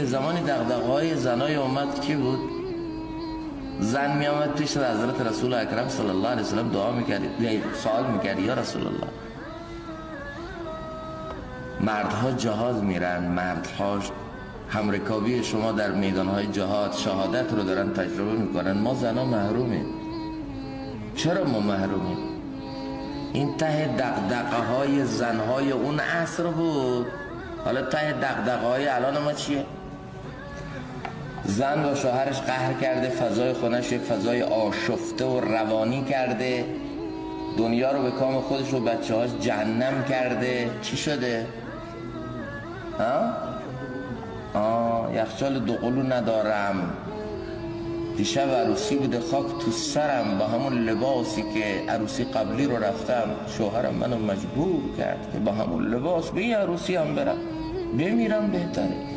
زمانی دغدغه‌های زنای امت کی بود؟ زن می آمد پیش حضرت رسول اکرم صلی الله علیه وسلم دعا میکرد، سوال میکرد یا رسول الله، مردها جهاد میرن، مردها همرکابی شما در میدانهای جهاد شهادت رو دارن تجربه میکنن، ما زنها محرومیم. چرا ما محرومیم؟ این ته دغدغه های زنهای اون عصر بود. حالا ته دغدغه های الان ما چیه؟ زن با شوهرش قهر کرده، فضای خونش یک فضای آشفته و روانی کرده، دنیا رو به کام خودش و بچه هاش جهنم کرده. چی شده؟ یخچال دوقلو ندارم، دیشب عروسی بوده خاک تو سرم، با همون لباسی که عروسی قبلی رو رفتم شوهرم منو مجبور کرد که با همون لباس به این عروسی هم برم، بمیرم بهتره.